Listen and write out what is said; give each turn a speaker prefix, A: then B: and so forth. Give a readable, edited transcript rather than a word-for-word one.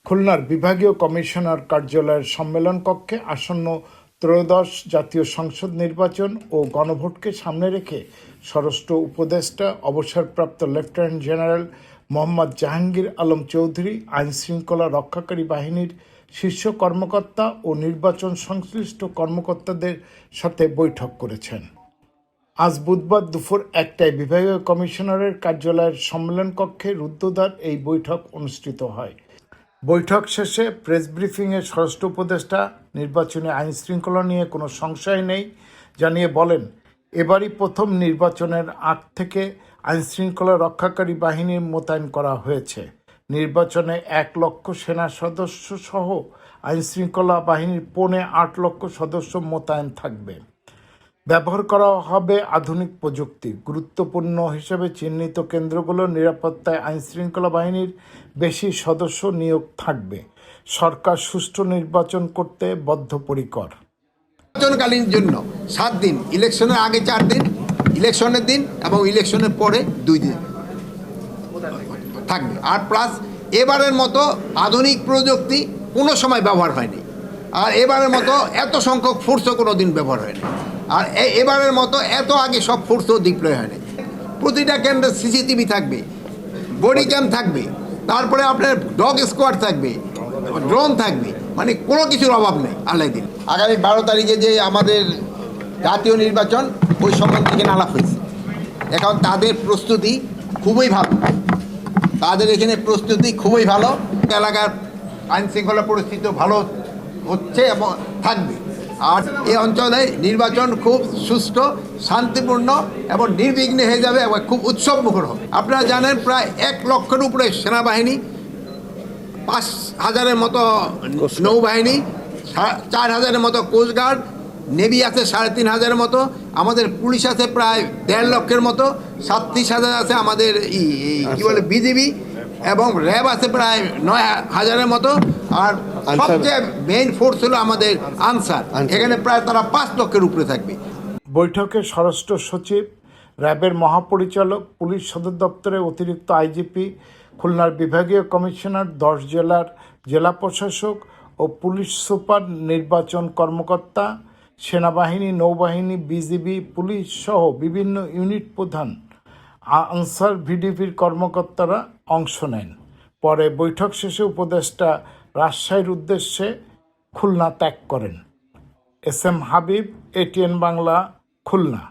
A: খুলনার বিভাগীয় কমিশনার কার্যালয়ের সম্মেলন কক্ষে আসন্ন ত্রয়োদশ জাতীয় সংসদ নির্বাচন ও গণভোটকে সামনে রেখে স্বরাষ্ট্র উপদেষ্টা অবসরপ্রাপ্ত লেফটেন্যান্ট জেনারেল মোহাম্মদ জাহাঙ্গীর আলম চৌধুরী আইনশৃঙ্খলা রক্ষাকারী বাহিনীর শীর্ষ কর্মকর্তা ও নির্বাচন সংশ্লিষ্ট কর্মকর্তাদের সাথে বৈঠক করেছেন। আজ বুধবার দুপুর 1টায় বিভাগীয় কমিশনারের কার্যালয়ের সম্মেলন কক্ষে রুদ্ধদ্বার এই বৈঠক অনুষ্ঠিত হয়। বৈঠক শেষে প্রেস ব্রিফিংয়ে স্বরাষ্ট্র উপদেষ্টা নির্বাচনী আইনশৃঙ্খলা নিয়ে কোনো সংশয় নেই জানিয়ে বলেন, এবারই প্রথম নির্বাচনের আগ থেকে আইনশৃঙ্খলা রক্ষাকারী বাহিনী মোতায়েন করা হয়েছে। নির্বাচনে 1 লক্ষ সেনা সদস্য সহ আইনশৃঙ্খলা বাহিনীর 8.5 লক্ষ সদস্য মোতায়েন থাকবে। ব্যবহার করা হবে আধুনিক প্রযুক্তি। গুরুত্বপূর্ণ হিসেবে চিহ্নিত কেন্দ্রগুলো নিরাপত্তায় আইনশৃঙ্খলা বাহিনীর বেশি সদস্য নিয়োগ থাকবে। সরকার সুষ্ঠু নির্বাচন করতে বদ্ধপরিকর।
B: নির্বাচনকালীন জন্য 7 দিন, ইলেকশনের আগে 4 দিন, ইলেকশনের দিন এবং ইলেকশনের পরে 2 দিন থাকবে। আর প্লাস এবারের মতো আধুনিক প্রযুক্তি কোনো সময় ব্যবহার হয়নি। আর এবারের মতো এত সংখ্যক ফোর্সও কোনো দিন ব্যবহার হয়নি। আর এবারের মতো এত আগে সব ফোর্সও ডিপ্লয় হয়নি। প্রতিটা কেন্দ্রে সিসিটিভি থাকবে, বডি ক্যাম থাকবে, তারপরে আপনার ডগ স্কোয়াড থাকবে, ড্রোন থাকবে, মানে কোনো কিছুর অভাব নেই। আল্লাহ দিন আগামী 12 তারিখে যে আমাদের জাতীয় নির্বাচন, ওই সম্বন্ধে থেকে আলাপ হয়েছে। এখন তাদের প্রস্তুতি খুবই ভালো, তাদের এখানে প্রস্তুতি খুবই ভালো। এলাকার আইনশৃঙ্খলা পরিস্থিতি ভালো হচ্ছে এবং থাকবে। আর এই অঞ্চলে নির্বাচন খুব সুষ্ঠু, শান্তিপূর্ণ এবং নির্বিঘ্নে হয়ে যাবে এবং খুব উৎসবমুখর হবে। আপনারা জানেন প্রায় 1 লক্ষের উপরে সেনাবাহিনী, 5,000-এর মতো নৌবাহিনী, 4,000-এর মতো কোস্টগার্ড, নেভি আছে 3,500-এর মতো, আমাদের পুলিশ আছে প্রায় 1.5 লক্ষের মতো, 37,000 আছে আমাদের কি বলে বিজিবি, এবং র্যাব আছে প্রায় 9,000-এর মতো। আর সবচেয়ে মেইন ফোর্স হলো আমাদের আনসার, এখানে প্রায় তারা 5 লক্ষের উপরে থাকবে।
A: বৈঠকে স্বরাষ্ট্র সচিব, র্যাবের মহাপরিচালক, পুলিশ সদর দপ্তরের অতিরিক্ত আইজিপি, খুলনার বিভাগীয় কমিশনার, 10 জেলার জেলা প্রশাসক ও পুলিশ সুপার, নির্বাচন কর্মকর্তা, সেনাবাহিনী, নৌবাহিনী, বিজিবি, পুলিশ সহ বিভিন্ন ইউনিট প্রধান, আনসার, ভিডিপির কর্মকর্তারা অংশ নেন। পরে বৈঠক শেষে উপদেষ্টা রাজশাহীর উদ্দেশ্যে খুলনা ত্যাগ করেন। S M Habib, ATN Bangla, Khulna.